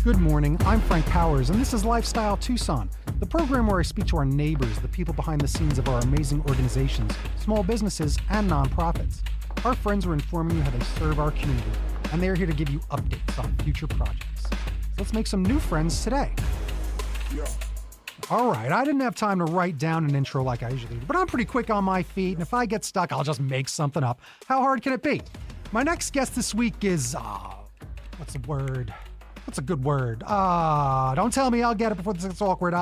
Good morning, I'm Frank Powers, and this is Lifestyle Tucson, the program where I speak to our neighbors, the people behind the scenes of our amazing organizations, small businesses, and nonprofits. Our friends are informing you how they serve our community, and they are here to give you updates on future projects. So let's make some new friends today. Yeah. All right, I didn't have time to write down an intro like I usually do, but I'm pretty quick on my feet, and if I get stuck, I'll just make something up. How hard can it be? My next guest this week is, what's the word? What's a good word? Don't tell me I'll get it before this gets awkward.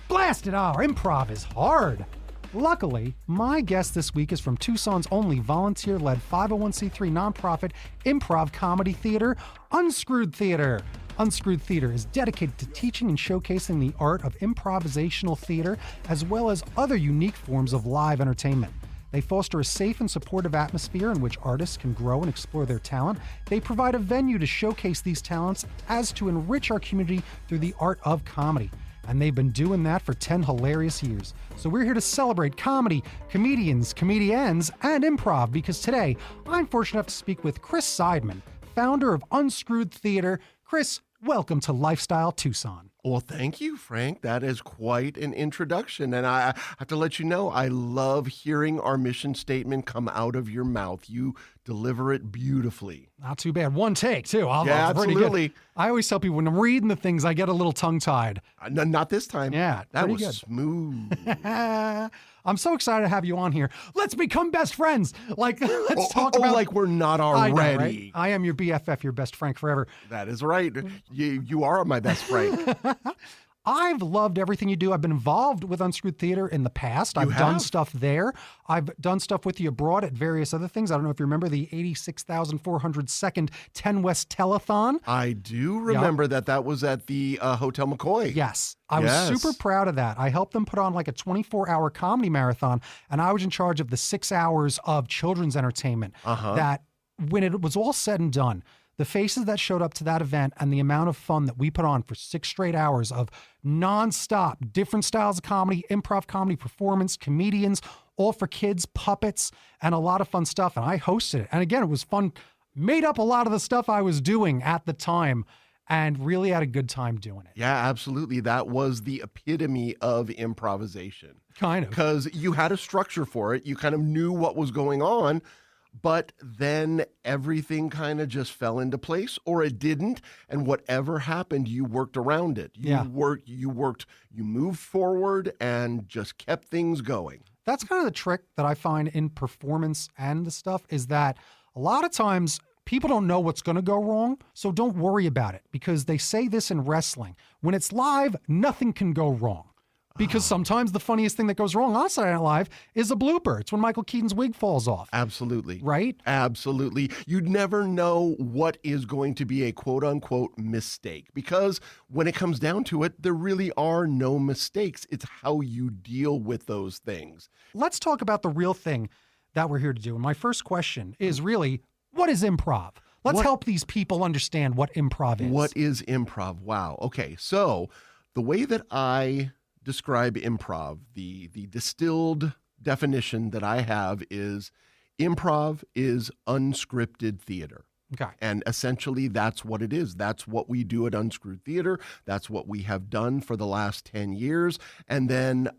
Blast it! Improv is hard. Luckily, my guest this week is from Tucson's only volunteer-led 501c3 nonprofit improv comedy theater, Unscrewed Theater. Unscrewed Theater is dedicated to teaching and showcasing the art of improvisational theater, as well as other unique forms of live entertainment. They foster a safe and supportive atmosphere in which artists can grow and explore their talent. They provide a venue to showcase these talents as to enrich our community through the art of comedy. And they've been doing that for 10 hilarious years. So we're here to celebrate comedy, comedians, comediennes, and improv, because today I'm fortunate enough to speak with Chris Seidman, founder of Unscrewed Theater. Chris, welcome to Lifestyle Tucson. Well, thank you, Frank. That is quite an introduction. And I have to let you know, I love hearing our mission statement come out of your mouth. You deliver it beautifully. Not too bad. One take, too. Yeah, absolutely. I always tell people when I'm reading the things, I get a little tongue-tied. Not this time. Yeah, that was good. Smooth. I'm so excited to have you on here. Let's become best friends. Let's talk about... like we're not already. I know, right? I am your BFF, your best Frank forever. That is right. You are my best Frank. I've loved everything you do. I've been involved with Unscrewed Theater in the past. I've done stuff there. I've done stuff with you abroad at various other things. I don't know if you remember the 86,402nd 10 West Telethon. I do remember that was at the Hotel McCoy. Yes. I was super proud of that. I helped them put on like a 24-hour comedy marathon, and I was in charge of the 6 hours of children's entertainment. That when it was all said and done, the faces that showed up to that event and the amount of fun that we put on for 6 straight hours of nonstop, different styles of comedy, improv comedy, performance, comedians, all for kids, puppets, and a lot of fun stuff. And I hosted it. And again, it was fun. Made up a lot of the stuff I was doing at the time and really had a good time doing it. Yeah, absolutely. That was the epitome of improvisation. Kind of. Because you had a structure for it. You kind of knew what was going on. But then everything kind of just fell into place, or it didn't. And whatever happened, you worked around it. You moved forward and just kept things going. That's kind of the trick that I find in performance and the stuff is that a lot of times people don't know what's going to go wrong. So don't worry about it, because they say this in wrestling. When it's live, nothing can go wrong. Because sometimes the funniest thing that goes wrong on Saturday Night Live is a blooper. It's when Michael Keaton's wig falls off. Absolutely. Right? Absolutely. You'd never know what is going to be a quote-unquote mistake, because when it comes down to it, there really are no mistakes. It's how you deal with those things. Let's talk about the real thing that we're here to do. And my first question is really, what is improv? Let's help these people understand what improv is. What is improv? Wow. Okay, so the way that I describe improv, the distilled definition that I have is improv is unscripted theater. Okay. And essentially that's what it is. That's what we do at Unscrewed Theater. That's what we have done for the last 10 years. And then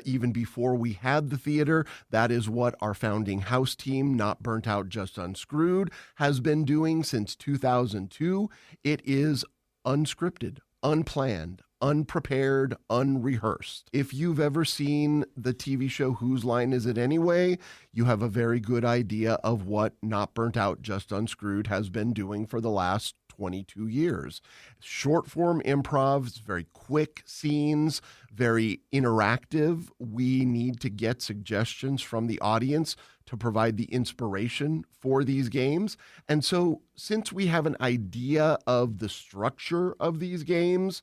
even before we had the theater, that is what our founding house team, Not Burnt Out, Just Unscrewed, has been doing since 2002. It is unscripted, unplanned, unprepared, unrehearsed. If you've ever seen the TV show Whose Line Is It Anyway, you have a very good idea of what Not Burnt Out, Just Unscrewed has been doing for the last 22 years. Short form improv, it's very quick scenes, very interactive. We need to get suggestions from the audience to provide the inspiration for these games. And so since we have an idea of the structure of these games,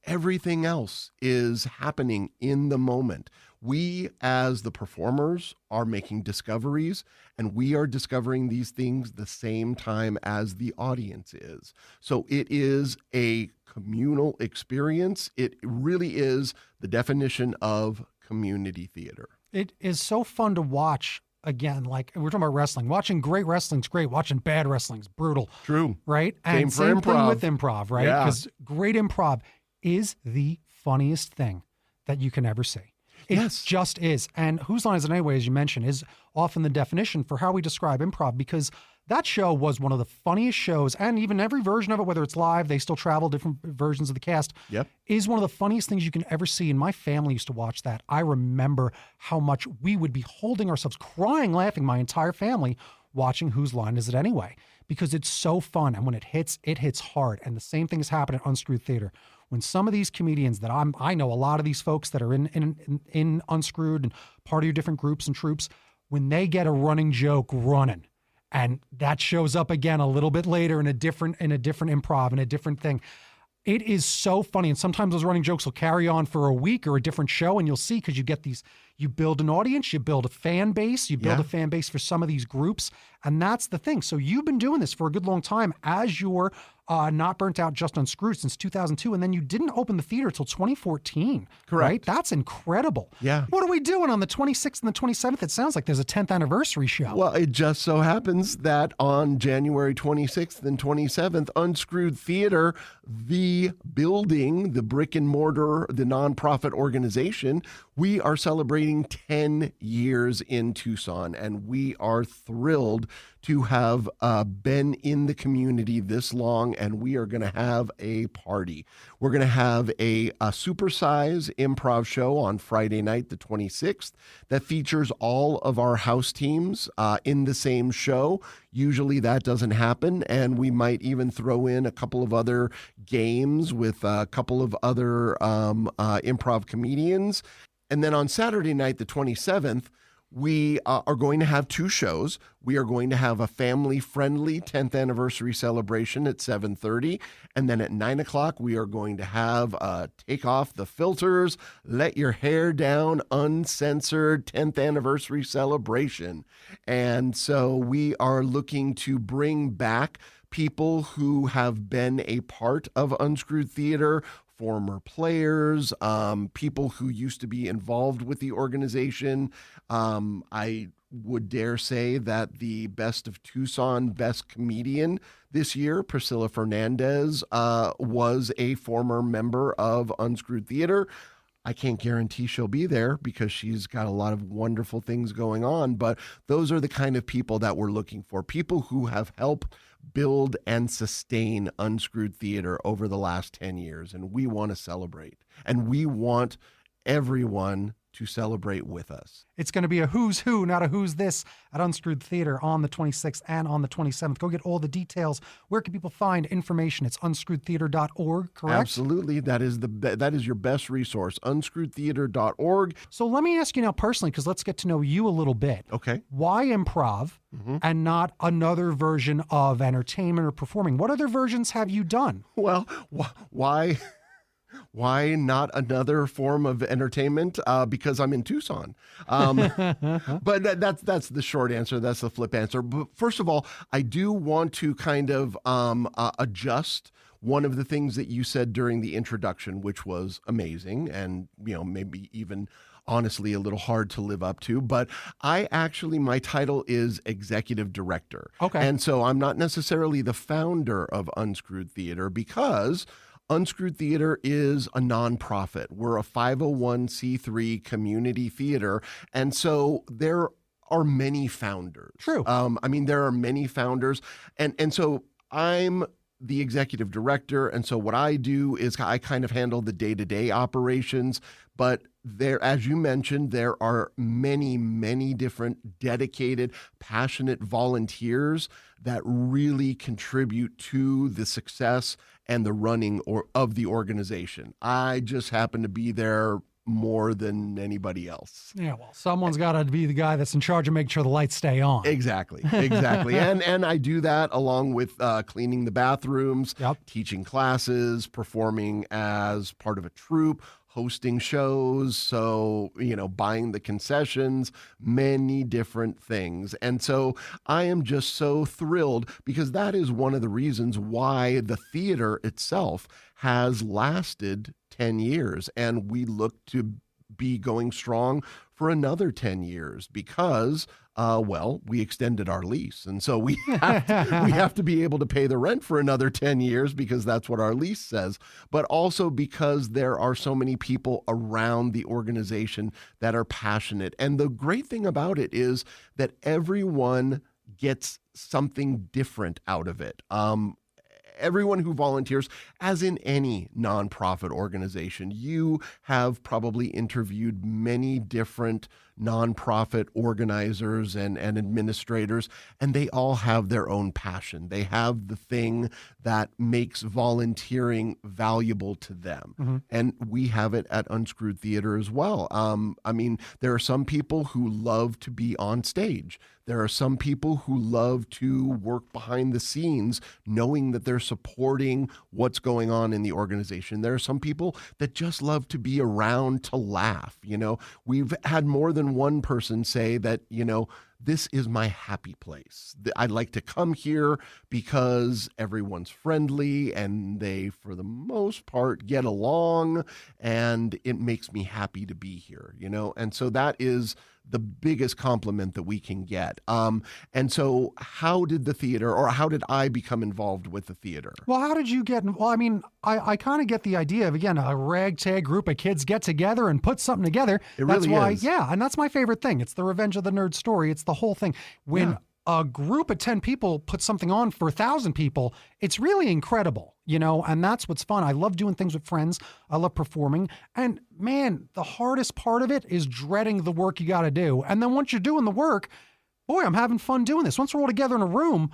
everything else is happening in the moment. We, as the performers, are making discoveries, and we are discovering these things the same time as the audience is. So it is a communal experience. It really is the definition of community theater. It is so fun to watch again, like we're talking about wrestling. Watching great wrestling's great. Watching bad wrestling's brutal. True. Right? Same And for same improv. thing with improv, right? Yeah. Because great improv is the funniest thing that you can ever see. It Yes. just is. And Whose Line Is It Anyway, as you mentioned, is often the definition for how we describe improv, because that show was one of the funniest shows, and even every version of it, whether it's live, they still travel different versions of the cast, Yep. is one of the funniest things you can ever see. And my family used to watch that. I remember how much we would be holding ourselves, crying, laughing, my entire family, watching Whose Line Is It Anyway? Because it's so fun. And when it hits hard. And the same thing has happened at Unscrewed Theater. When some of these comedians that I know a lot of these folks that are in Unscrewed and part of your different groups and troops, when they get a running joke running, and that shows up again a little bit later in a different improv and a different thing. It is so funny. And sometimes those running jokes will carry on for a week or a different show. And you'll see, because you get these, you build an audience, you build a fan base, you build a fan base for some of these groups. And that's the thing. So you've been doing this for a good long time as you're not burnt out, just Unscrewed since 2002. And then you didn't open the theater till 2014. Correct. Right? That's incredible. Yeah. What are we doing on the 26th and the 27th? It sounds like there's a 10th anniversary show. Well, it just so happens that on January 26th and 27th, Unscrewed Theater, the building, the brick and mortar, the nonprofit organization, we are celebrating 10 years in Tucson, and we are thrilled to have been in the community this long, and we are going to have a party. We're going to have a supersize improv show on Friday night, the 26th, that features all of our house teams in the same show. Usually that doesn't happen, and we might even throw in a couple of other games with a couple of other improv comedians. And then on Saturday night, the 27th, we are going to have two shows. We are going to have a family-friendly 10th anniversary celebration at 7:30. And then at 9 o'clock, we are going to have Take Off the Filters, Let Your Hair Down, uncensored 10th anniversary celebration. And so we are looking to bring back people who have been a part of Unscrewed Theater, former players, people who used to be involved with the organization. I would dare say that the Best of Tucson Best Comedian this year, Priscilla Fernandez, was a former member of Unscrewed Theater. I can't guarantee she'll be there because she's got a lot of wonderful things going on, but those are the kind of people that we're looking for, people who have helped build and sustain Unscrewed Theater over the last 10 years, and we want to celebrate, and we want everyone to celebrate with us. It's going to be a who's who, not a who's this, at Unscrewed Theater on the 26th and on the 27th. Go get all the details. Where can people find information? It's unscrewedtheater.org, correct? Absolutely. That is your best resource, unscrewedtheater.org. So let me ask you now personally, because let's get to know you a little bit. Okay. Why improv and not another version of entertainment or performing? What other versions have you done? Well, why not another form of entertainment? Because I'm in Tucson. But that's the short answer. That's the flip answer. But first of all, I do want to kind of adjust one of the things that you said during the introduction, which was amazing and, maybe even honestly a little hard to live up to. But my title is executive director. Okay. And so I'm not necessarily the founder of Unscrewed Theater, because Unscrewed Theater is a nonprofit. We're a 501c3 community theater. And so there are many founders. True. There are many founders. And so I'm the executive director. And so what I do is I kind of handle the day-to-day operations. But there, as you mentioned, there are many, many different dedicated, passionate volunteers that really contribute to the success and the running of the organization. I just happen to be there more than anybody else. Yeah, well, someone's got to be the guy that's in charge of making sure the lights stay on. Exactly. and I do that along with cleaning the bathrooms, teaching classes, performing as part of a troupe, hosting shows, so, buying the concessions, many different things. And so I am just so thrilled, because that is one of the reasons why the theater itself has lasted 10 years. And we look to be going strong for another 10 years because, well, we extended our lease. And so we have to be able to pay the rent for another 10 years because that's what our lease says, but also because there are so many people around the organization that are passionate. And the great thing about it is that everyone gets something different out of it. Everyone who volunteers, as in any nonprofit organization, you have probably interviewed many different nonprofit organizers and administrators, and they all have their own passion. They have the thing that makes volunteering valuable to them. Mm-hmm. And we have it at Unscrewed Theater as well. I mean, there are some people who love to be on stage. There are some people who love to work behind the scenes, knowing that they're supporting what's going on in the organization. There are some people that just love to be around to laugh. You know, we've had more than one person say that, you know, this is my happy place. I'd like to come here because everyone's friendly and they, for the most part, get along, and it makes me happy to be here, you know? And so that is the biggest compliment that we can get. And so how did the theater, or how did I become involved with the theater? Well, how did you get, well, I mean, I kind of get the idea of, again, a ragtag group of kids get together and put something together. That's really why, is. Yeah, and that's my favorite thing. It's the Revenge of the Nerd story. It's the whole thing. When a group of 10 people put something on for 1,000 people, it's really incredible, you know, and that's what's fun. I love doing things with friends. I love performing. And man, the hardest part of it is dreading the work you got to do. And then once you're doing the work, boy, I'm having fun doing this. Once we're all together in a room,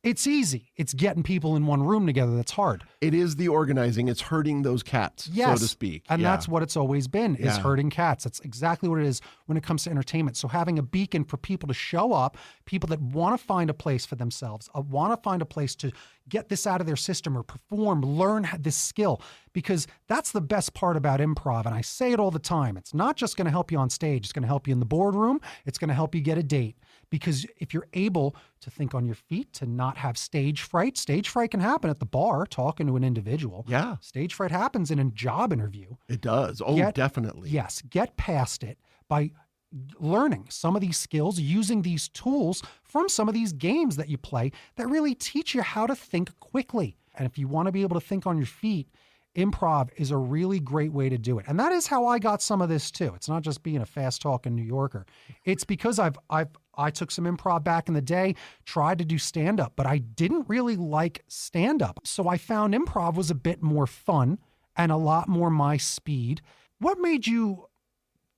it's easy. It's getting people in one room together that's hard. It is the organizing. It's herding those cats, so to speak. And that's what it's always been, is herding cats. That's exactly what it is when it comes to entertainment. So having a beacon for people to show up, people that want to find a place for themselves, want to find a place to get this out of their system or perform, learn this skill, because that's the best part about improv. And I say it all the time. It's not just going to help you on stage. It's going to help you in the boardroom. It's going to help you get a date. Because if you're able to think on your feet, to not have stage fright can happen at the bar talking to an individual. Yeah. Stage fright happens in a job interview. It does. Oh, definitely. Yes. Get past it by learning some of these skills, using these tools from some of these games that you play that really teach you how to think quickly. And if you want to be able to think on your feet, improv is a really great way to do it. And that is how I got some of this too. It's not just being a fast talking New Yorker. It's because I took some improv back in the day, tried to do stand-up, but I didn't really like stand-up. So I found improv was a bit more fun and a lot more my speed. What made you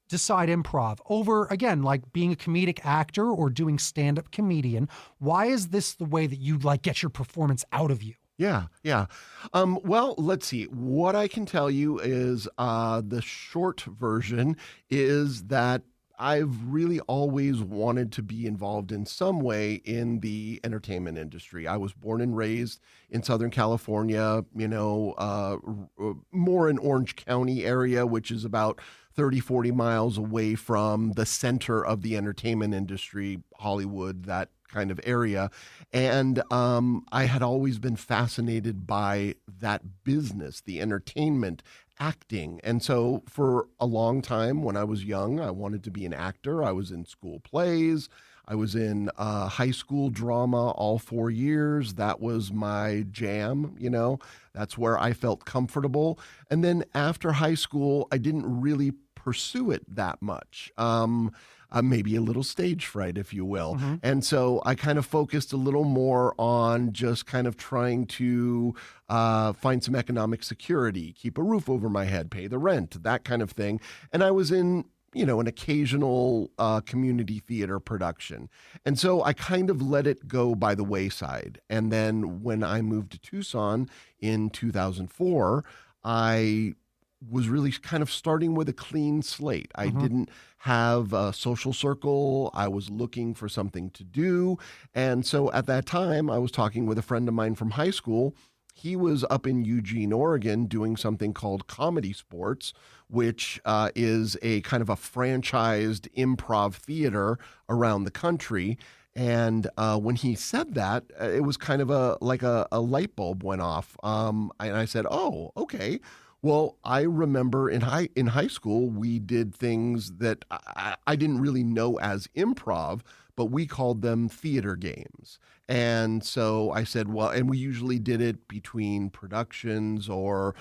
decide improv over, again, like being a comedic actor or doing stand-up comedian? Why is this the way that you like get your performance out of you? Yeah. Well, let's see. What I can tell you is the short version is that I've really always wanted to be involved in some way in the entertainment industry. I was born and raised in Southern California, you know, more in Orange County area, which is about 30, 40 miles away from the center of the entertainment industry, Hollywood, that kind of area. And I had always been fascinated by that business, the entertainment, acting. And so for a long time when I was young, I wanted to be an actor. I was in school plays. I was in high school drama all 4 years. That was my jam, you know. That's where I felt comfortable. And then after high school, I didn't really pursue it that much. Maybe a little stage fright, if you will. Mm-hmm. And so I kind of focused a little more on just kind of trying to find some economic security, keep a roof over my head, pay the rent, that kind of thing. And I was in, you know, an occasional community theater production. And so I kind of let it go by the wayside. And then when I moved to Tucson in 2004, I was really kind of starting with a clean slate. I didn't have a social circle. I was looking for something to do. And so at that time, I was talking with a friend of mine from high school. He was up in Eugene, Oregon, doing something called Comedy Sports, which is a kind of a franchised improv theater around the country. And when he said that, it was kind of like a light bulb went off. And I said, oh, okay. Well, I remember in high school we did things that I didn't really know as improv, but we called them theater games. And so I said, well, and we usually did it between productions or,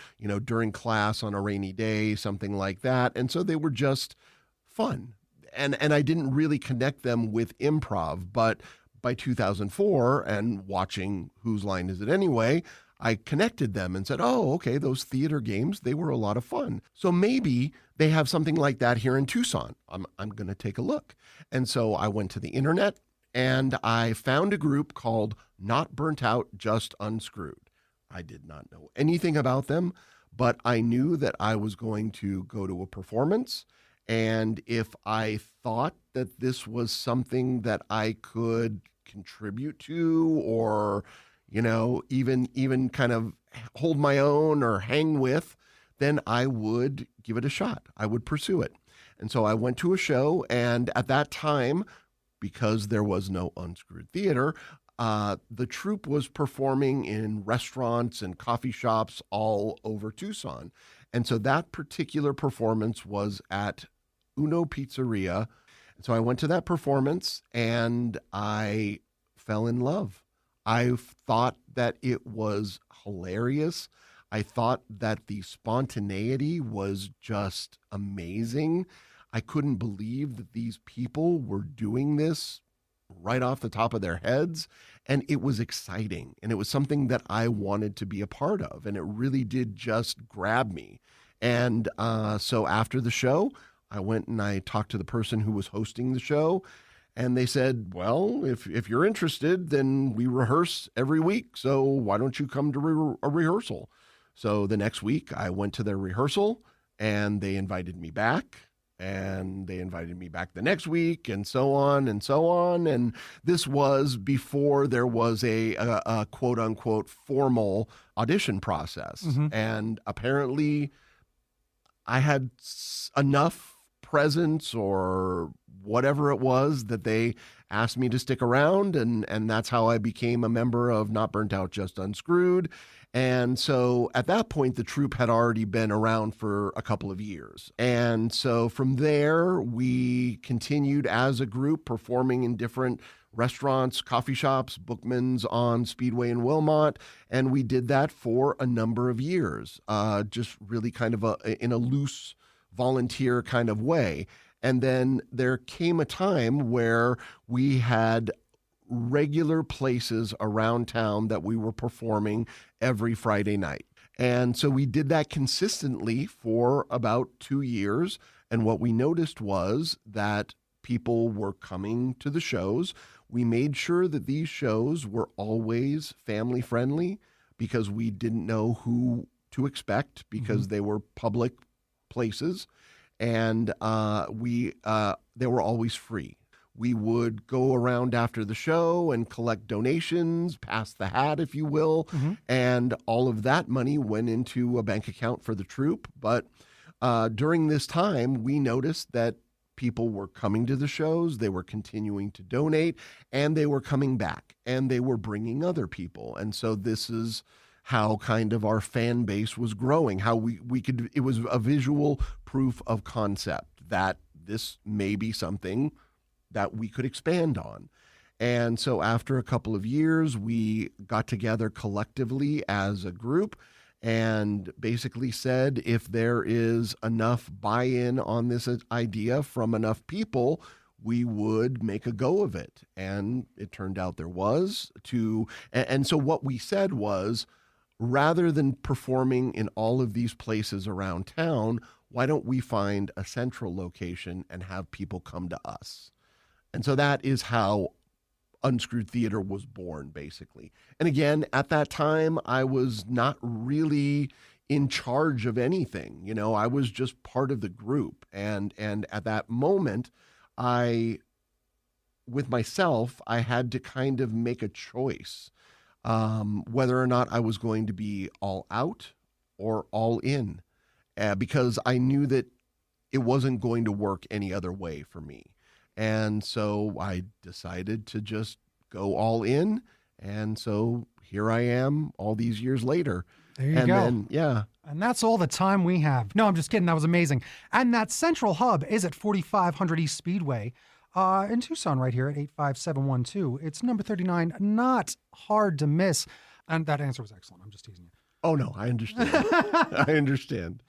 during class on a rainy day, something like that. And so they were just fun. And I didn't really connect them with improv, but by 2004 and watching Whose Line Is It Anyway, I connected them and said, oh, okay, those theater games, they were a lot of fun. So maybe they have something like that here in Tucson. I'm going to take a look. And so I went to the internet and I found a group called Not Burnt Out, Just Unscrewed. I did not know anything about them, but I knew that I was going to go to a performance. And if I thought that this was something that I could contribute to or even kind of hold my own or hang with, then I would give it a shot. I would pursue it. And so I went to a show, and at that time, because there was no Unscrewed Theater, the troupe was performing in restaurants and coffee shops all over Tucson. And so that particular performance was at Uno Pizzeria. And so I went to that performance and I fell in love. I thought that it was hilarious. I thought that the spontaneity was just amazing. I couldn't believe that these people were doing this right off the top of their heads. And it was exciting. And it was something that I wanted to be a part of. And it really did just grab me. And so after the show, I went and I talked to the person who was hosting the show. And they said, well, if you're interested, then we rehearse every week. So why don't you come to a rehearsal? So the next week I went to their rehearsal and they invited me back. And they invited me back the next week and so on and so on. And this was before there was a quote unquote formal audition process. Mm-hmm. And apparently I had enough presence or whatever it was that they asked me to stick around. And that's how I became a member of Not Burnt Out, Just Unscrewed. And so at that point, the troupe had already been around for a couple of years. And so from there, we continued as a group performing in different restaurants, coffee shops, Bookman's on Speedway in Wilmot. And we did that for a number of years, just really kind of in a loose volunteer kind of way. And then there came a time where we had regular places around town that we were performing every Friday night. And so we did that consistently for about 2 years. And what we noticed was that people were coming to the shows. We made sure that these shows were always family friendly because we didn't know who to expect because they were public places. And they were always free. We would go around after the show and collect donations, pass the hat, if you will. Mm-hmm. And all of that money went into a bank account for the troupe. But during this time, we noticed that people were coming to the shows, they were continuing to donate, and they were coming back, and they were bringing other people. And so this is how kind of our fan base was growing, how we could, it was a visual proof of concept that this may be something that we could expand on. And so after a couple of years, we got together collectively as a group and basically said, if there is enough buy-in on this idea from enough people, we would make a go of it. And it turned out there was and so what we said was, rather than performing in all of these places around town, why don't we find a central location and have people come to us? And so that is how Unscrewed Theater was born, basically. And again, at that time, I was not really in charge of anything. You know, I was just part of the group. And at that moment, with myself, I had to kind of make a choice whether or not I was going to be all out or all in, because I knew that it wasn't going to work any other way for me. And so I decided to just go all in. And so here I am all these years later. There you and go. then, yeah. And that's all the time we have. No, I'm just kidding. That was amazing. And that central hub is at 4500 East Speedway in Tucson right here at 85712. It's number 39. Not hard to miss. And that answer was excellent. I'm just teasing you. Oh, no, I understand. I understand.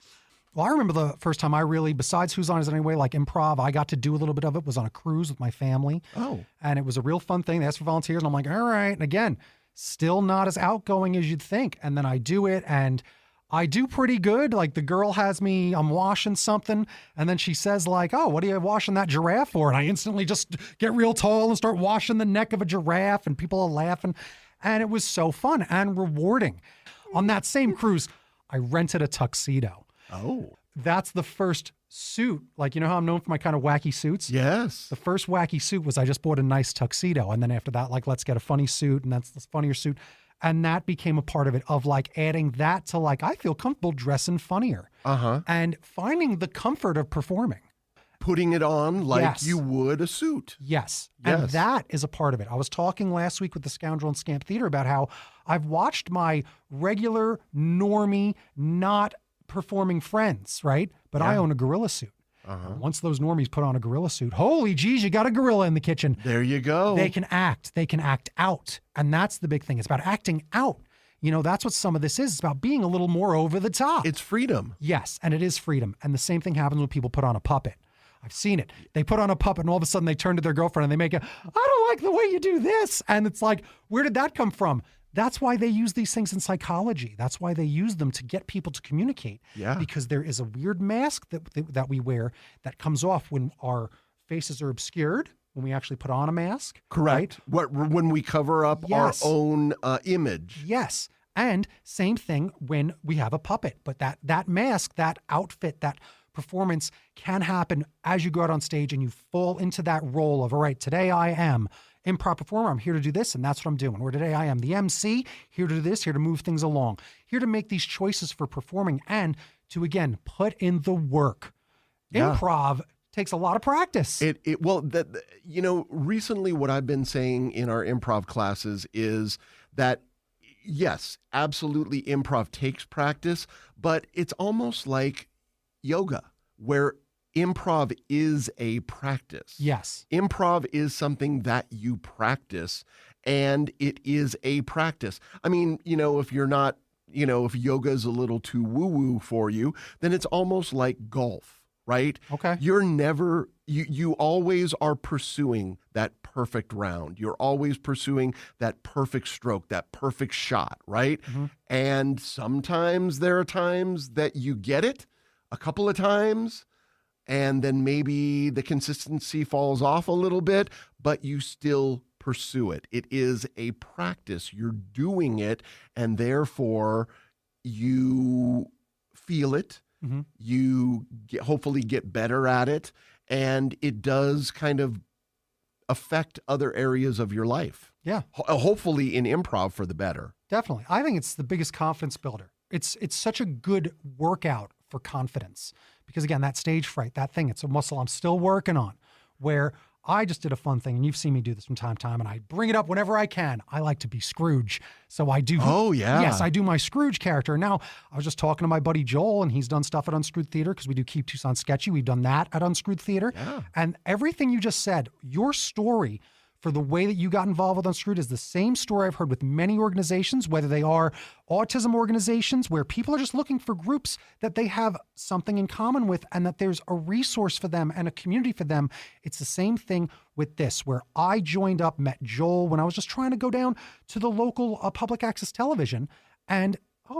Well, I remember the first time I really, besides Who's On Is It Anyway, like improv, I got to do a little bit of it, was on a cruise with my family. Oh. And it was a real fun thing. They asked for volunteers, and I'm like, all right. And again, still not as outgoing as you'd think. And then I do it, and I do pretty good. Like the girl has me, I'm washing something, and then she says like, oh, what are you washing that giraffe for? And I instantly just get real tall and start washing the neck of a giraffe, and people are laughing. And it was so fun and rewarding. On that same cruise, I rented a tuxedo. Oh. That's the first suit. Like, you know how I'm known for my kind of wacky suits? Yes. The first wacky suit was I just bought a nice tuxedo. And then after that, like, let's get a funny suit. And that's the funnier suit. And that became a part of it, of like adding that to like, I feel comfortable dressing funnier. And finding the comfort of performing. Putting it on like Yes. you would a suit. Yes. Yes. And that is a part of it. I was talking last week with the Scoundrel and Scamp Theater about how I've watched my regular, normie, not performing friends, right? But I own a gorilla suit. Once those normies put on a gorilla suit, holy geez, you got a gorilla in the kitchen. There you go. They can act out. And that's the big thing. It's about acting out. You know, that's what some of this is. It's about being a little more over the top. It's freedom. Yes, and it is freedom. And the same thing happens when people put on a puppet. I've seen it. They put on a puppet and all of a sudden they turn to their girlfriend and they make I don't like the way you do this. And it's like, where did that come from? That's why they use these things in psychology. That's why they use them to get people to communicate. Yeah. Because there is a weird mask that we wear that comes off when our faces are obscured, when we actually put on a mask. Correct. When we cover up Yes. our own image. Yes. And same thing when we have a puppet. But that mask, that outfit, that performance can happen as you go out on stage and you fall into that role of, all right, today I am improv performer. I'm here to do this, and that's what I'm doing. Or today I am the MC, here to do this, here to move things along, here to make these choices for performing and to, again, put in the work. Yeah. Improv takes a lot of practice. Recently what I've been saying in our improv classes is that, yes, absolutely improv takes practice, but it's almost like yoga, where improv is a practice. Yes. Improv is something that you practice, and it is a practice. I mean, if you're not, if yoga is a little too woo-woo for you, then it's almost like golf, right? Okay. You're never, you always are pursuing that perfect round. You're always pursuing that perfect stroke, that perfect shot, right? Mm-hmm. And sometimes there are times that you get it, a couple of times, and then maybe the consistency falls off a little bit, but you still pursue it. It is a practice. You're doing it, and therefore you feel it. Mm-hmm. You hopefully get better at it, and it does kind of affect other areas of your life. Yeah. Hopefully in improv for the better. Definitely. I think it's the biggest confidence builder. It's such a good workout for confidence because, again, that stage fright, that thing, it's a muscle I'm still working on, where I just did a fun thing, and you've seen me do this from time to time, and I bring it up whenever I can. I like to be Scrooge. So I do. Oh, yeah. Yes, I do my Scrooge character. Now, I was just talking to my buddy Joel, and he's done stuff at Unscrewed Theater because we do Keep Tucson Sketchy. We've done that at Unscrewed Theater. Yeah. And everything you just said, your story for the way that you got involved with Unscrewed is the same story I've heard with many organizations, whether they are autism organizations where people are just looking for groups that they have something in common with and that there's a resource for them and a community for them. It's the same thing with this, where I joined up, met Joel when I was just trying to go down to the local public access television, and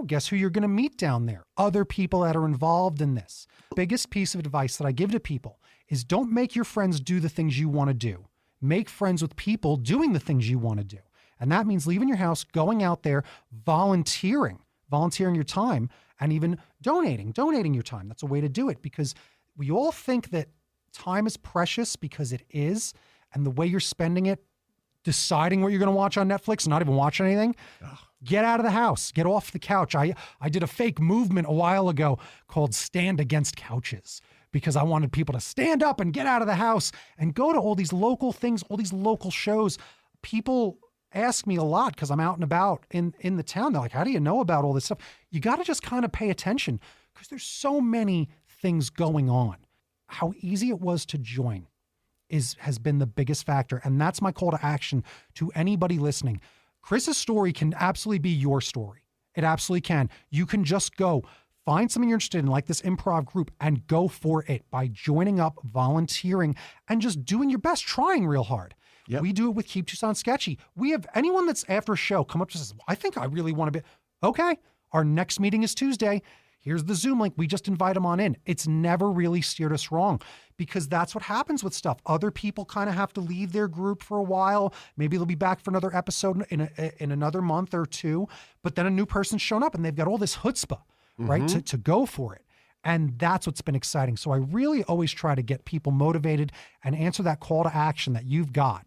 guess who you're going to meet down there? Other people that are involved in this. Biggest piece of advice that I give to people is don't make your friends do the things you want to do. Make friends with people doing the things you want to do. And that means leaving your house, going out there, volunteering your time, and even donating your time. That's a way to do it, because we all think that time is precious, because it is. And the way you're spending it, deciding what you're going to watch on Netflix, not even watch anything, get out of the house, get off the couch. I did a fake movement a while ago called Stand Against Couches, because I wanted people to stand up and get out of the house and go to all these local things, all these local shows. People ask me a lot because I'm out and about in the town. They're like, how do you know about all this stuff? You got to just kind of pay attention because there's so many things going on. How easy it was to join has been the biggest factor. And that's my call to action to anybody listening. Chris's story can absolutely be your story. It absolutely can. You can just go find something you're interested in, like this improv group, and go for it by joining up, volunteering, and just doing your best, trying real hard. Yep. We do it with Keep Tucson Sketchy. We have anyone that's after a show come up to us, I think I really want to be, okay, our next meeting is Tuesday. Here's the Zoom link. We just invite them on in. It's never really steered us wrong because that's what happens with stuff. Other people kind of have to leave their group for a while. Maybe they'll be back for another episode in another month or two, but then a new person's shown up and they've got all this chutzpah, right, to go for it. And that's what's been exciting. So I really always try to get people motivated and answer that call to action that you've got.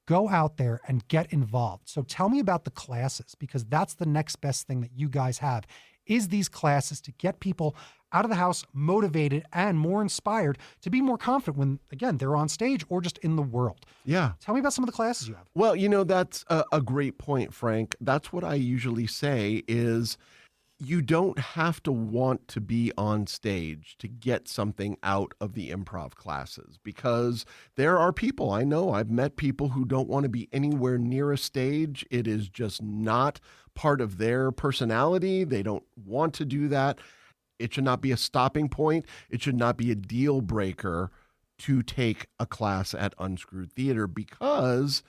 Go out there and get involved. So tell me about the classes, because that's the next best thing that you guys have, is these classes to get people out of the house motivated and more inspired to be more confident when, again, they're on stage or just in the world. Yeah. Tell me about some of the classes you have. Well, that's a great point, Frank. That's what I usually say is you don't have to want to be on stage to get something out of the improv classes, because there are people, I know, I've met people who don't want to be anywhere near a stage. It is just not part of their personality. They don't want to do that. It should not be a stopping point. It should not be a deal breaker to take a class at Unscrewed Theater, because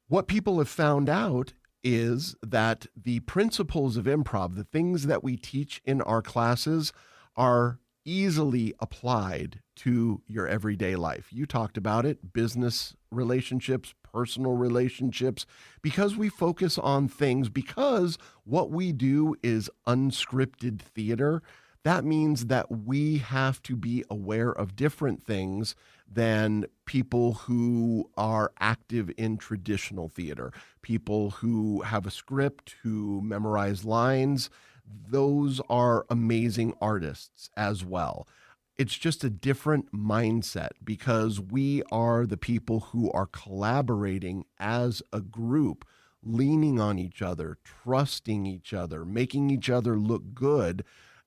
what people have found out is that the principles of improv, the things that we teach in our classes, are easily applied to your everyday life. You talked about it, business relationships, personal relationships, because we focus on things, because what we do is unscripted theater. That means that we have to be aware of different things than people who are active in traditional theater, people who have a script, who memorize lines. Those are amazing artists as well. It's just a different mindset, because we are the people who are collaborating as a group, leaning on each other, trusting each other, making each other look good.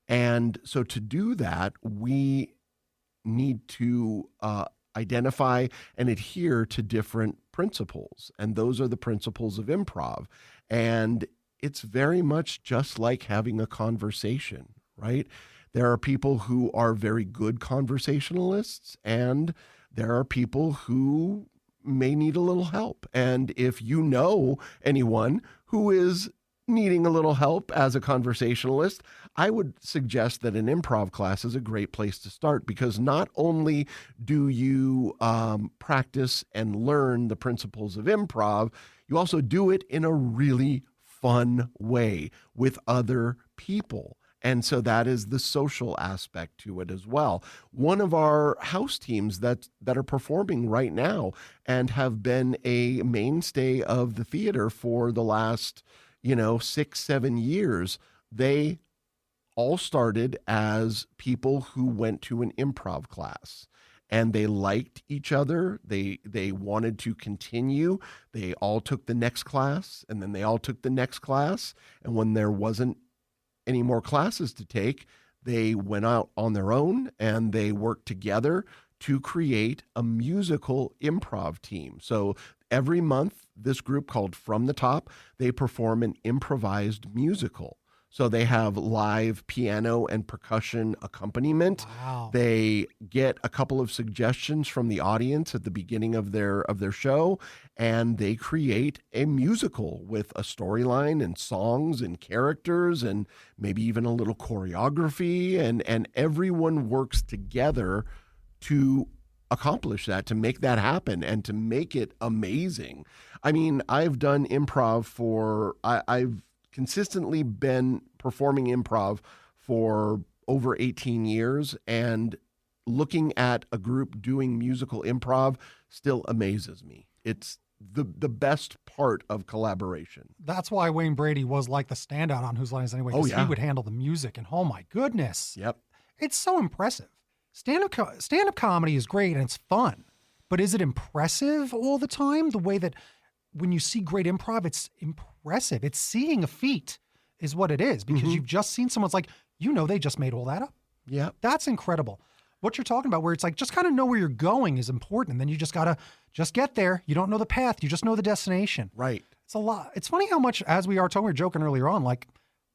And so to do that, we need to identify and adhere to different principles. And those are the principles of improv. And it's very much just like having a conversation, right? There are people who are very good conversationalists, and there are people who may need a little help. And if you know anyone who is needing a little help as a conversationalist, I would suggest that an improv class is a great place to start, because not only do you practice and learn the principles of improv, you also do it in a really fun way with other people. And so that is the social aspect to it as well. One of our house teams that are performing right now and have been a mainstay of the theater for the last 6-7 years, they all started as people who went to an improv class, and they liked each other. They wanted to continue. They all took the next class, and then they all took the next class. And when there wasn't any more classes to take, they went out on their own and they worked together to create a musical improv team. So every month, this group called From the Top, they perform an improvised musical. So they have live piano and percussion accompaniment. Wow. They get a couple of suggestions from the audience at the beginning of their show, and they create a musical with a storyline and songs and characters and maybe even a little choreography, and everyone works together to accomplish that, to make that happen and to make it amazing. I mean, I've done improv I've consistently been performing improv for over 18 years, and looking at a group doing musical improv still amazes me. It's the best part of collaboration. That's why Wayne Brady was like the standout on Whose Line Is It Anyway, because he would handle the music, and oh my goodness. Yep. It's so impressive. Stand-up comedy is great and it's fun, but is it impressive all the time? The way that when you see great improv, it's impressive. It's seeing a feat is what it is, because you've just seen someone's like, they just made all that up. Yeah. That's incredible. What you're talking about, where it's like, just kind of know where you're going is important. And then you just got to just get there. You don't know the path. You just know the destination. Right. It's a lot. It's funny how much, as we were joking earlier on, like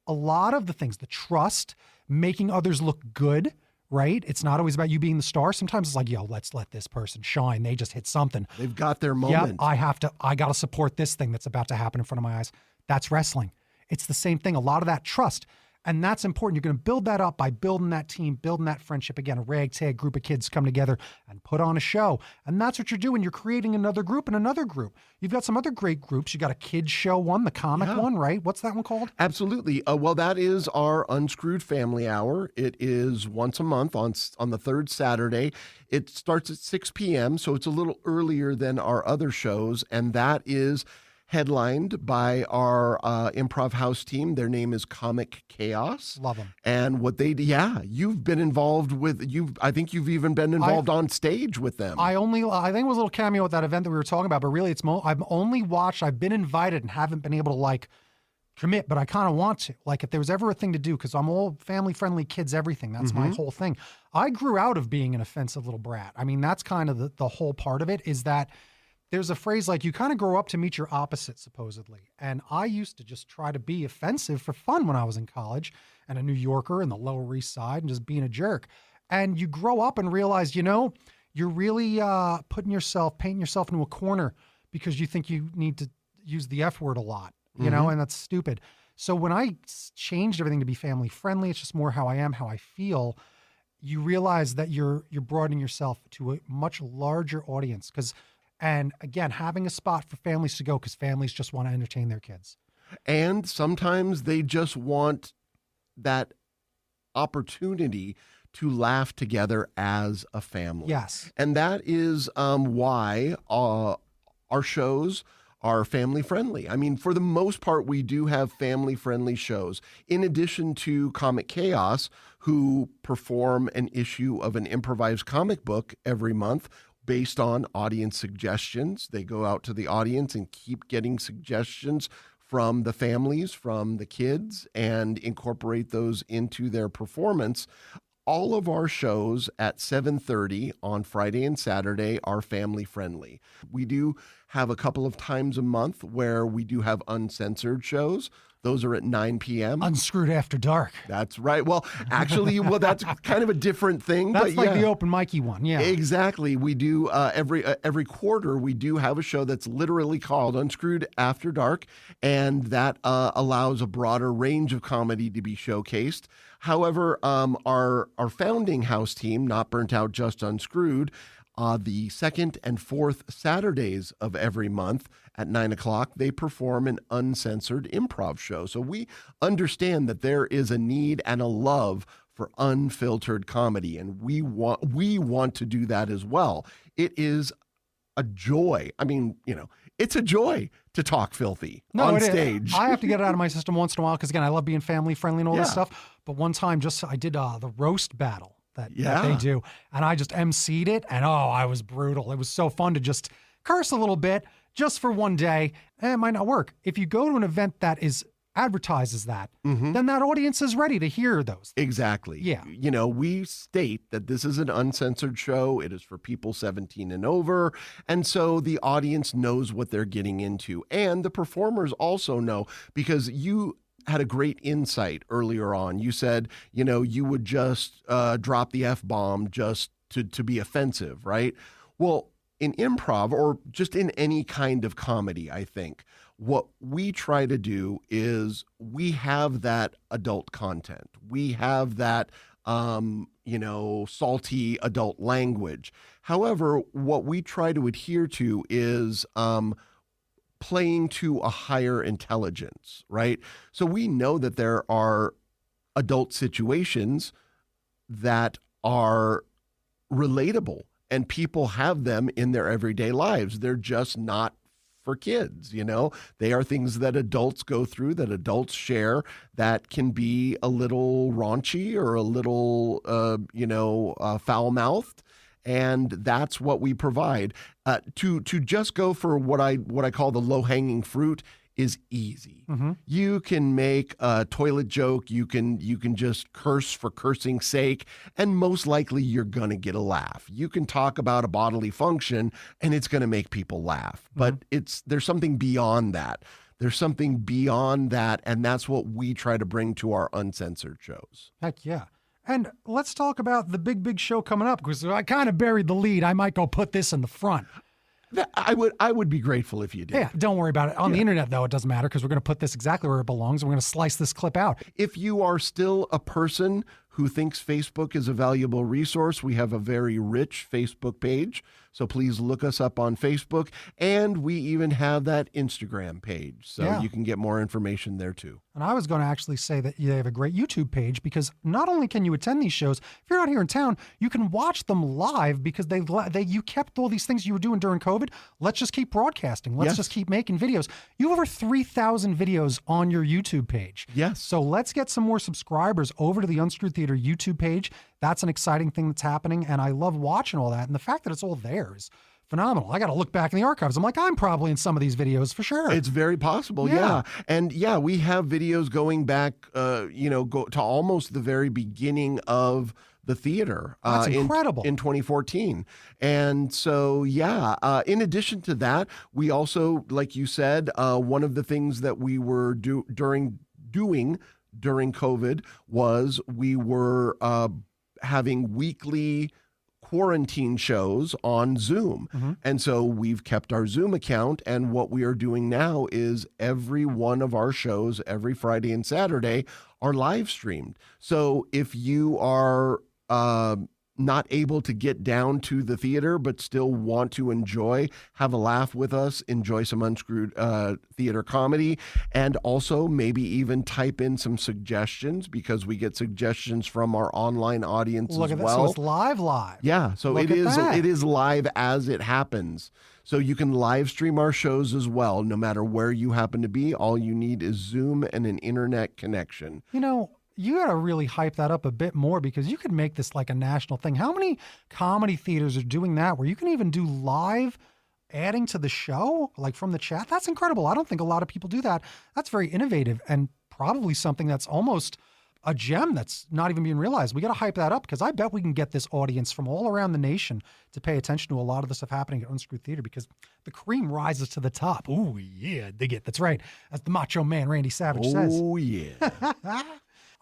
a lot of the things, the trust, making others look good, right? It's not always about you being the star. Sometimes it's like, let's let this person shine. They just hit something. They've got their moment. Yep, I got to support this thing that's about to happen in front of my eyes. That's wrestling. It's the same thing. A lot of that trust. And that's important. You're going to build that up by building that team, building that friendship. Again, a ragtag group of kids come together and put on a show. And that's what you're doing. You're creating another group and another group. You've got some other great groups. You got a kids show one, the comic one, right? What's that one called? Absolutely. Well, that is our Unscrewed Family Hour. It is once a month on the third Saturday. It starts at 6 p.m., so it's a little earlier than our other shows. And that is headlined by our improv house team. Their name is Comic Chaos. Love them. And what they do, you've been involved with, I think you've even been involved on stage with them. I think it was a little cameo at that event that we were talking about, but really I've only watched, I've been invited and haven't been able to like commit, but I kind of want to. Like if there was ever a thing to do, because I'm all family friendly, kids, everything. That's my whole thing. I grew out of being an offensive little brat. I mean, that's kind of the whole part of it, is that there's a phrase like you kind of grow up to meet your opposite, supposedly. And I used to just try to be offensive for fun when I was in college, and a New Yorker in the Lower East Side, and just being a jerk. And you grow up and realize, you're really painting yourself into a corner because you think you need to use the F word a lot, and that's stupid. So when I changed everything to be family friendly, it's just more how I am, how I feel. You realize that you're broadening yourself to a much larger audience. And again, having a spot for families to go, because families just want to entertain their kids. And sometimes they just want that opportunity to laugh together as a family. Yes. And that is why our shows are family friendly. I mean, for the most part, we do have family friendly shows. In addition to Comic Chaos, who perform an issue of an improvised comic book every month, based on audience suggestions. They go out to the audience and keep getting suggestions from the families, from the kids, and incorporate those into their performance. All of our shows at 7:30 on Friday and Saturday are family friendly. We do have a couple of times a month where we do have uncensored shows. Those are at 9 p.m. Unscrewed After Dark. That's right. Well, actually, that's kind of a different thing. That's like the open micy one. Yeah, exactly. We do every quarter. We do have a show that's literally called Unscrewed After Dark, and that allows a broader range of comedy to be showcased. However, our founding house team, Not Burnt Out, Just Unscrewed, the second and fourth Saturdays of every month at 9 o'clock, they perform an uncensored improv show. So we understand that there is a need and a love for unfiltered comedy, and we want to do that as well. It is a joy. I mean, it's a joy to talk filthy on stage. I have to get it out of my system once in a while because, again, I love being family friendly and all this stuff. But one time, I did the roast battle that they do, and I just emceed it, and I was brutal. It was so fun to just curse a little bit just for one day. It might not work. If you go to an event that advertises that, then that audience is ready to hear those. Exactly. Yeah. We state that this is an uncensored show. It is for people 17 and over. And so the audience knows what they're getting into. And the performers also know, because you had a great insight earlier on. You said, you would just drop the F-bomb just to be offensive, right? Well, in improv, or just in any kind of comedy, I think, what we try to do is we have that adult content. We have that, salty adult language. However, what we try to adhere to is playing to a higher intelligence, right? So we know that there are adult situations that are relatable, and people have them in their everyday lives. They're just not for kids, They are things that adults go through, that adults share, that can be a little raunchy or a little, foul-mouthed. and that's what we provide. To just go for what I call the low-hanging fruit is easy. You can make a toilet joke, you can just curse for cursing's sake, and most likely you're gonna get a laugh. You can talk about a bodily function and it's gonna make people laugh. But there's something beyond that. There's something beyond that, and that's what we try to bring to our uncensored shows. Heck yeah. And let's talk about the big show coming up, because I kind of buried the lead. I might go put this in the front. I would be grateful if you did. Yeah, don't worry about it. On the internet, though, it doesn't matter, because we're going to put this exactly where it belongs. We're going to slice this clip out. If you are still a person who thinks Facebook is a valuable resource, we have a very rich Facebook page. So please look us up on Facebook. And we even have that Instagram page. So you can get more information there too. And I was going to actually say that they have a great YouTube page, because not only can you attend these shows, if you're not here in town, you can watch them live, because you kept all these things you were doing during COVID. Let's just keep broadcasting. Let's just keep making videos. You have over 3,000 videos on your YouTube page. Yes. So let's get some more subscribers over to the Unscrewed Theater YouTube page. That's an exciting thing that's happening, and I love watching all that. And the fact that it's all there is phenomenal. I got to look back in the archives. I'm like, I'm probably in some of these videos for sure. It's very possible, yeah. And we have videos going back, go to almost the very beginning of the theater. That's incredible. In 2014. And so, in addition to that, we also, like you said, one of the things that we were doing during COVID was we were having weekly quarantine shows on Zoom. And so we've kept our Zoom account, and what we are doing now is every one of our shows every Friday and Saturday are live streamed. So if you are not able to get down to the theater but still want to have a laugh with us, enjoy some Unscrewed Theater comedy, and also maybe even type in some suggestions, because we get suggestions from our online audience as well. Look at that. So it's live. Yeah, so it is live as it happens. So you can live stream our shows as well, no matter where you happen to be. All you need is Zoom and an internet connection. You got to really hype that up a bit more, because you could make this like a national thing. How many comedy theaters are doing that, where you can even do live adding to the show, like from the chat? That's incredible. I don't think a lot of people do that. That's very innovative, and probably something that's almost a gem that's not even being realized. We got to hype that up, because I bet we can get this audience from all around the nation to pay attention to a lot of the stuff happening at Unscrewed Theater, because the cream rises to the top. Oh, yeah, dig it. That's right. As the Macho Man Randy Savage says. Oh, yeah.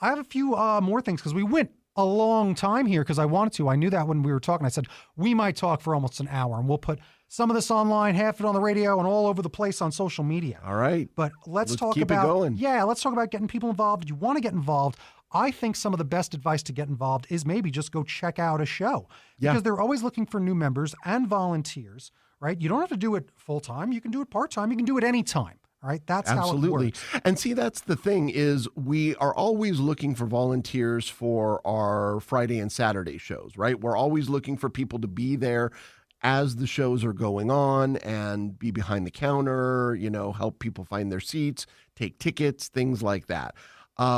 I have a few more things, because we went a long time here because I wanted to. I knew that when we were talking. I said, we might talk for almost an hour, and we'll put some of this online, half of it on the radio, and all over the place on social media. All right. But let's talk keep about, it going. Yeah, let's talk about getting people involved. You want to get involved. I think some of the best advice to get involved is maybe just go check out a show, because they're always looking for new members and volunteers, right? You don't have to do it full time. You can do it part time. You can do it anytime. All right, that's Absolutely. how it works. And see, that's the thing, is we are always looking for volunteers for our Friday and Saturday shows, right? We're always looking for people to be there as the shows are going on and be behind the counter, help people find their seats, take tickets, things like that.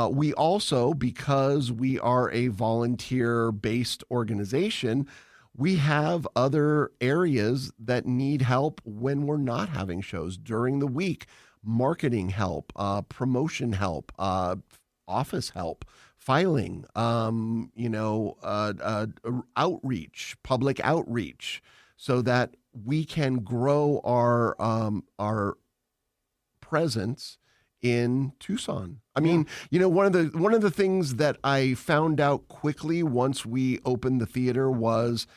We also, because we are a volunteer-based organization, we have other areas that need help when we're not having shows during the week. Marketing help, promotion help, office help, filing, outreach, public outreach, so that we can grow our presence in Tucson. I mean, one of the things that I found out quickly once we opened the theater was,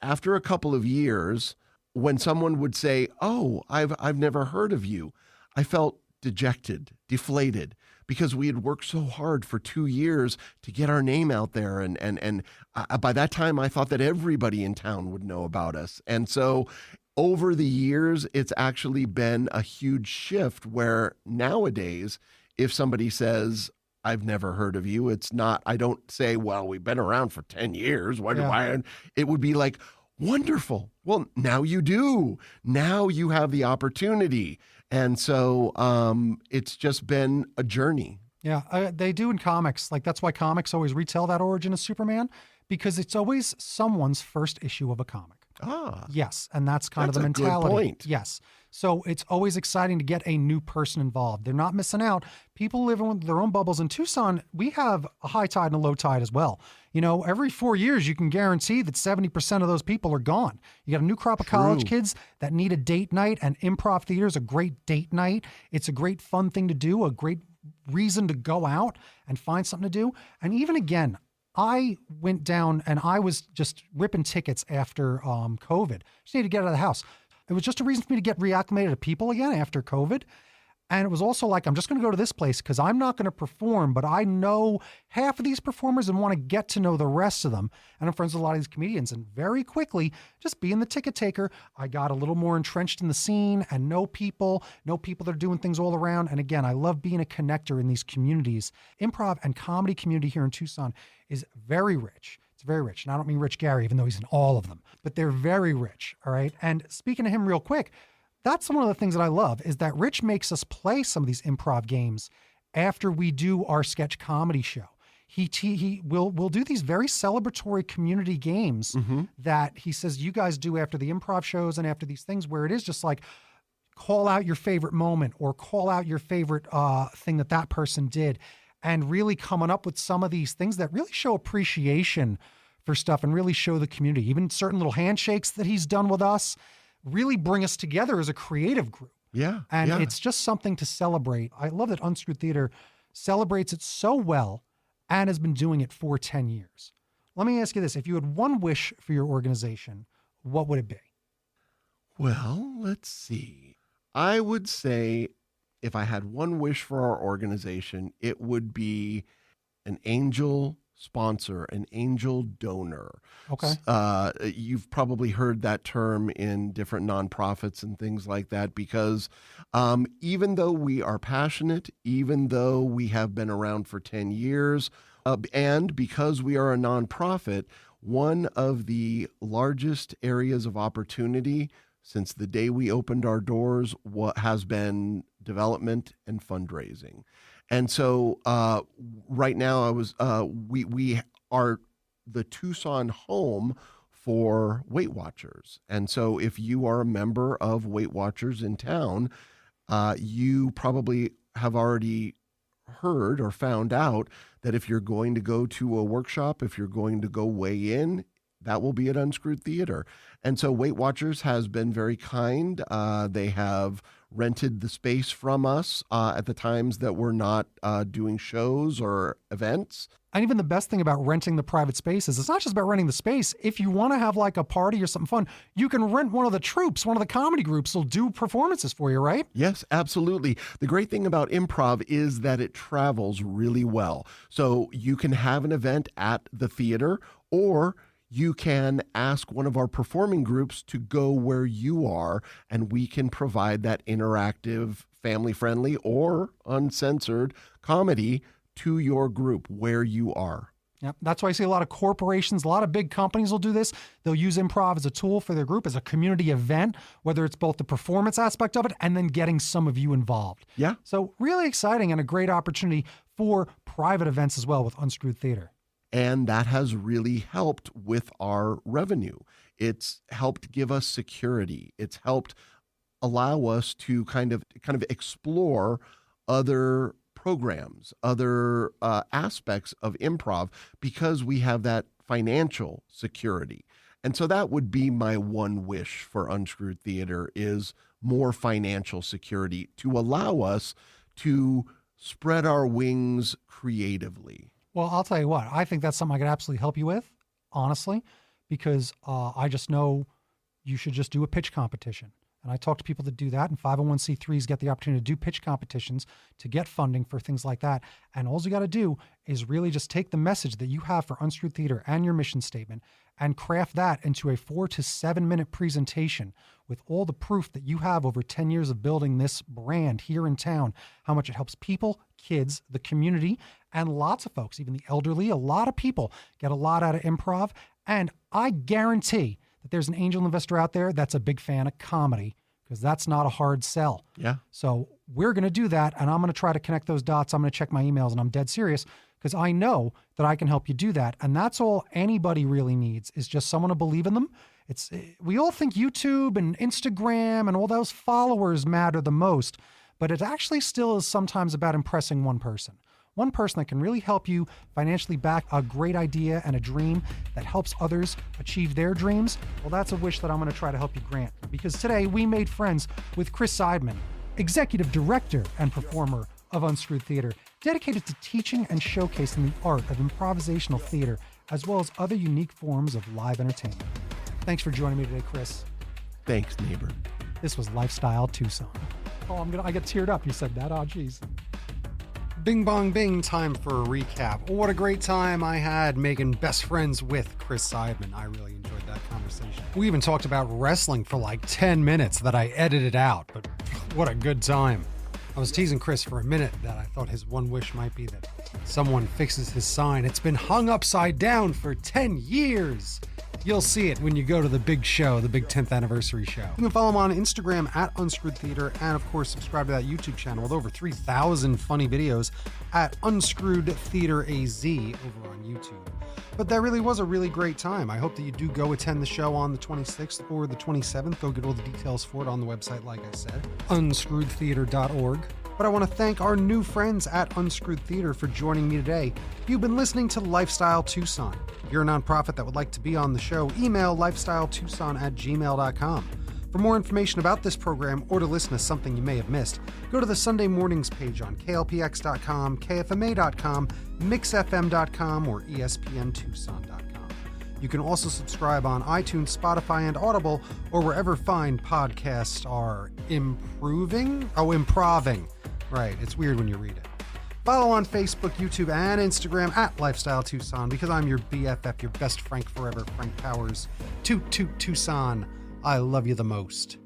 after a couple of years, when someone would say, "Oh, I've never heard of you," I felt dejected, deflated, because we had worked so hard for 2 years to get our name out there. And by that time, I thought that everybody in town would know about us. And so over the years, it's actually been a huge shift, where nowadays, if somebody says, "I've never heard of you," it's not, I don't say, "Well, we've been around for 10 years. Why do I?" It would be like, "Wonderful. Well, now you do. Now you have the opportunity." And so it's just been a journey. Yeah, they do in comics. Like, that's why comics always retell that origin of Superman, because it's always someone's first issue of a comic. Ah, Yes, and that's kind of the that's a good mentality. point. Yes. So it's always exciting to get a new person involved. They're not missing out. People live in their own bubbles. In Tucson, we have a high tide and a low tide as well. You know, every 4 years, you can guarantee that 70% of those people are gone. You got a new crop of college kids that need a date night, and improv theater is a great date night. It's a great fun thing to do, a great reason to go out and find something to do. And even again, I went down and I was just ripping tickets after COVID. Just needed to get out of the house. It was just a reason for me to get reacclimated to people again after COVID. And it was also like, I'm just going to go to this place because I'm not going to perform, but I know half of these performers and want to get to know the rest of them. And I'm friends with a lot of these comedians. And very quickly, just being the ticket taker, I got a little more entrenched in the scene and know people that are doing things all around. And again, I love being a connector in these communities. Improv and comedy community here in Tucson is very rich. It's very rich. And I don't mean Rich Gary, even though he's in all of them, but they're very rich. All right. And speaking of him real quick, that's one of the things that I love is that Rich makes us play some of these improv games after we do our sketch comedy show. We'll do these very celebratory community games that he says you guys do after the improv shows and after these things where it is just like call out your favorite moment or call out your favorite thing that person did, and really coming up with some of these things that really show appreciation for stuff and really show the community. Even certain little handshakes that he's done with us really bring us together as a creative group. Yeah. And it's just something to celebrate. I love that Unscrewed Theater celebrates it so well and has been doing it for 10 years. Let me ask you this. If you had one wish for your organization, what would it be? Well, let's see. I would say if I had one wish for our organization, it would be an angel sponsor, an angel donor. Okay. You've probably heard that term in different nonprofits and things like that because even though we are passionate, even though we have been around for 10 years, and because we are a nonprofit, one of the largest areas of opportunity since the day we opened our doors has been development and fundraising. And so right now we are the Tucson home for Weight Watchers. And so if you are a member of Weight Watchers in town, you probably have already heard or found out that if you're going to go to a workshop, if you're going to go weigh in, that will be at Unscrewed Theater. And so Weight Watchers has been very kind. They have rented the space from us at the times that we're not doing shows or events. And even the best thing about renting the private space is it's not just about renting the space. If you want to have like a party or something fun, you can rent one of the troupes, one of the comedy groups will do performances for you, right? Yes, absolutely. The great thing about improv is that it travels really well. So you can have an event at the theater, or you can ask one of our performing groups to go where you are, and we can provide that interactive, family-friendly, or uncensored comedy to your group where you are. Yep. That's why I see a lot of corporations, a lot of big companies will do this. They'll use improv as a tool for their group, as a community event, whether it's both the performance aspect of it and then getting some of you involved. Yeah. So really exciting and a great opportunity for private events as well with Unscrewed Theater. And that has really helped with our revenue. It's helped give us security. It's helped allow us to kind of explore other programs, other aspects of improv because we have that financial security. And so that would be my one wish for Unscrewed Theater is more financial security to allow us to spread our wings creatively. Well, I'll tell you what, I think that's something I could absolutely help you with, honestly, because I just know you should just do a pitch competition. And I talk to people that do that, and 501c3s get the opportunity to do pitch competitions to get funding for things like that. And all you got to do is really just take the message that you have for Unscrewed Theater and your mission statement and craft that into a 4 to 7 minute presentation with all the proof that you have over 10 years of building this brand here in town, how much it helps people, kids, the community, and lots of folks, even the elderly. A lot of people get a lot out of improv. And I guarantee that there's an angel investor out there that's a big fan of comedy, because that's not a hard sell. Yeah. So we're going to do that, and I'm going to try to connect those dots. I'm going to check my emails, and I'm dead serious because I know that I can help you do that. And that's all anybody really needs, is just someone to believe in them. We all think YouTube and Instagram and all those followers matter the most, but it actually still is sometimes about impressing one person. One person that can really help you financially back a great idea and a dream that helps others achieve their dreams. Well, that's a wish that I'm going to try to help you grant, because today we made friends with Chris Seidman, executive director and performer of Unscrewed Theater, dedicated to teaching and showcasing the art of improvisational theater, as well as other unique forms of live entertainment. Thanks for joining me today, Chris. Thanks, neighbor. This was Lifestyle Tucson. Oh, I get teared up. You said that. Oh, geez. Bing bong bing, time for a recap. What a great time I had making best friends with Chris Seidman. I really enjoyed that conversation. We even talked about wrestling for like 10 minutes that I edited out, but what a good time. I was teasing Chris for a minute that I thought his one wish might be that someone fixes his sign. It's been hung upside down for 10 years. You'll see it when you go to the big show, the big 10th anniversary show. You can follow him on Instagram at Unscrewed Theater, and of course subscribe to that YouTube channel with over 3,000 funny videos at Unscrewed Theater AZ over on YouTube. But that really was a really great time. I hope that you do go attend the show on the 26th or the 27th. Go get all the details for it on the website, like I said, unscrewedtheater.org. But I want to thank our new friends at Unscrewed Theater for joining me today. You've been listening to Lifestyle Tucson. If you're a nonprofit that would like to be on the show, email lifestyletucson@gmail.com. For more information about this program or to listen to something you may have missed, go to the Sunday Mornings page on klpx.com, kfma.com, mixfm.com, or espntucson.com. You can also subscribe on iTunes, Spotify, and Audible, or wherever fine podcasts are improving. Right, it's weird when you read it. Follow on Facebook, YouTube, and Instagram at Lifestyle Tucson, because I'm your BFF, your best Frank forever, Frank Powers. Toot Toot Tucson. I love you the most.